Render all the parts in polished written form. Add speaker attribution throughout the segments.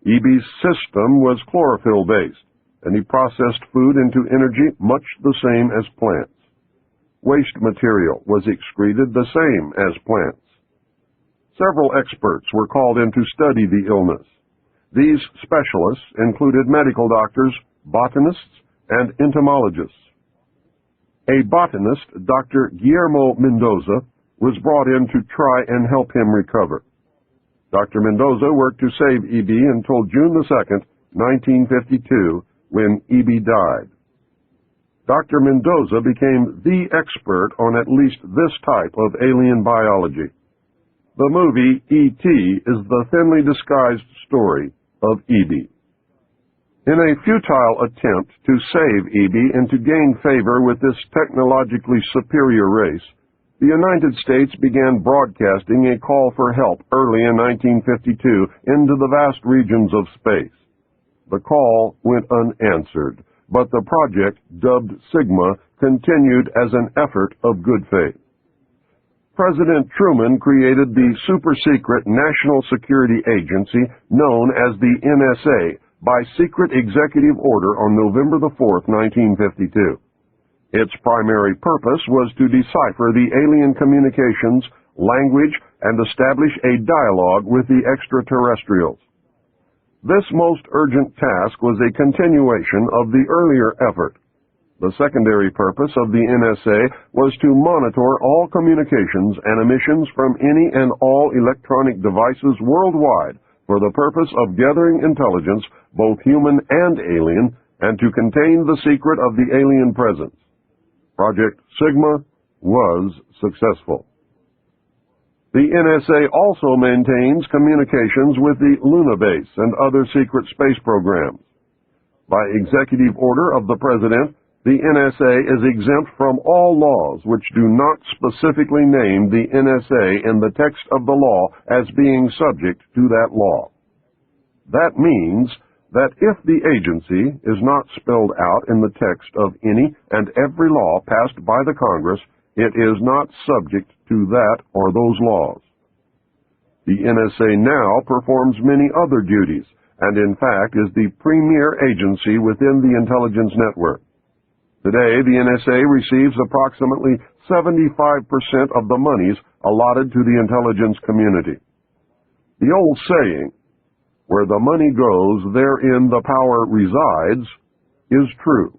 Speaker 1: EB's system was chlorophyll-based, and he processed food into energy much the same as plants. Waste material was excreted the same as plants. Several experts were called in to study the illness. These specialists included medical doctors, botanists, and entomologists. A botanist, Dr. Guillermo Mendoza, was brought in to try and help him recover. Dr. Mendoza worked to save EB until June 2, 1952, when EB died. Dr. Mendoza became the expert on at least this type of alien biology. The movie E.T. is the thinly disguised story of EB. In a futile attempt to save EB and to gain favor with this technologically superior race, the United States began broadcasting a call for help early in 1952 into the vast regions of space. The call went unanswered, but the project, dubbed Sigma, continued as an effort of good faith. President Truman created the super-secret National Security Agency known as the NSA by secret executive order on November 4, 1952. Its primary purpose was to decipher the alien communications, language, and establish a dialogue with the extraterrestrials. This most urgent task was a continuation of the earlier effort. The secondary purpose of the NSA was to monitor all communications and emissions from any and all electronic devices worldwide for the purpose of gathering intelligence, both human and alien, and to contain the secret of the alien presence. Project Sigma was successful. The NSA also maintains communications with the Luna base and other secret space programs. By executive order of the President, the NSA is exempt from all laws which do not specifically name the NSA in the text of the law as being subject to that law. That means that if the agency is not spelled out in the text of any and every law passed by the Congress, it is not subject to that or those laws. The NSA now performs many other duties, and in fact is the premier agency within the intelligence network. Today, the NSA receives approximately 75% of the monies allotted to the intelligence community. The old saying, "Where the money goes, therein the power resides," is true.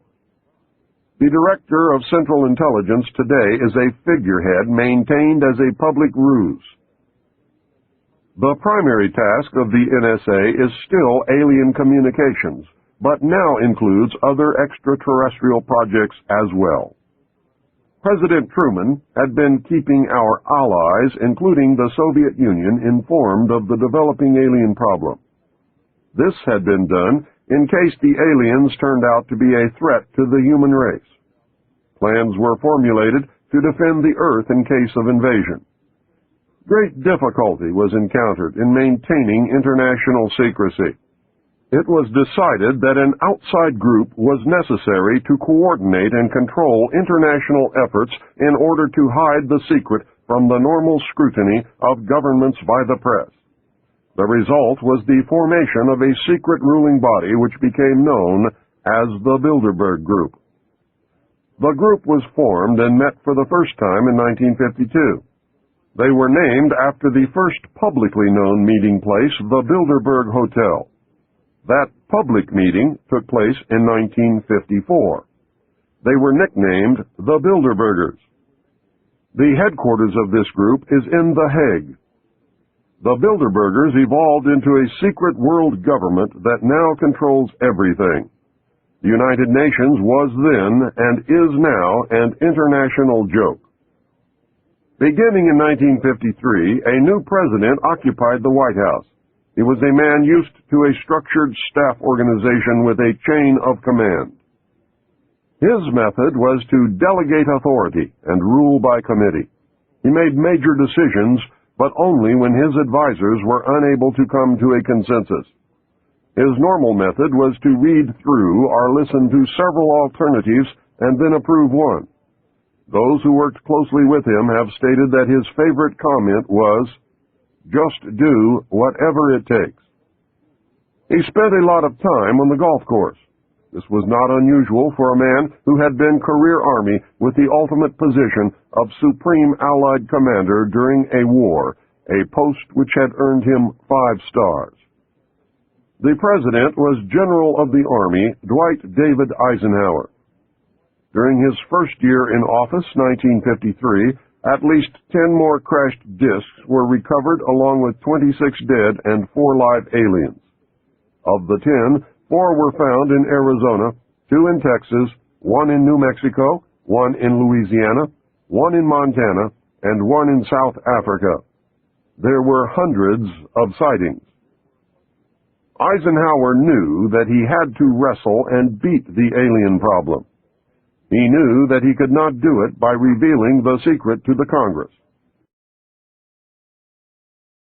Speaker 1: The Director of Central Intelligence today is a figurehead maintained as a public ruse. The primary task of the NSA is still alien communications, but now includes other extraterrestrial projects as well. President Truman had been keeping our allies, including the Soviet Union, informed of the developing alien problem. This had been done in case the aliens turned out to be a threat to the human race. Plans were formulated to defend the Earth in case of invasion. Great difficulty was encountered in maintaining international secrecy. It was decided that an outside group was necessary to coordinate and control international efforts in order to hide the secret from the normal scrutiny of governments by the press. The result was the formation of a secret ruling body which became known as the Bilderberg Group. The group was formed and met for the first time in 1952. They were named after the first publicly known meeting place, the Bilderberg Hotel. That public meeting took place in 1954. They were nicknamed the Bilderbergers. The headquarters of this group is in The Hague. The Bilderbergers evolved into a secret world government that now controls everything. The United Nations was then and is now an international joke. Beginning in 1953, a new president occupied the White House. He was a man used to a structured staff organization with a chain of command. His method was to delegate authority and rule by committee. He made major decisions, but only when his advisors were unable to come to a consensus. His normal method was to read through or listen to several alternatives and then approve one. Those who worked closely with him have stated that his favorite comment was, "Just do whatever it takes." He spent a lot of time on the golf course. This was not unusual for a man who had been career Army with the ultimate position of Supreme Allied Commander during a war, a post which had earned him 5 stars. The President was General of the Army Dwight David Eisenhower. During his first year in office, 1953, at least 10 more crashed discs were recovered along with 26 dead and 4 live aliens. Of the 10, 4 were found in Arizona, 2 in Texas, 1 in New Mexico, 1 in Louisiana, 1 in Montana, and 1 in South Africa. There were hundreds of sightings. Eisenhower knew that he had to wrestle and beat the alien problem. He knew that he could not do it by revealing the secret to the Congress.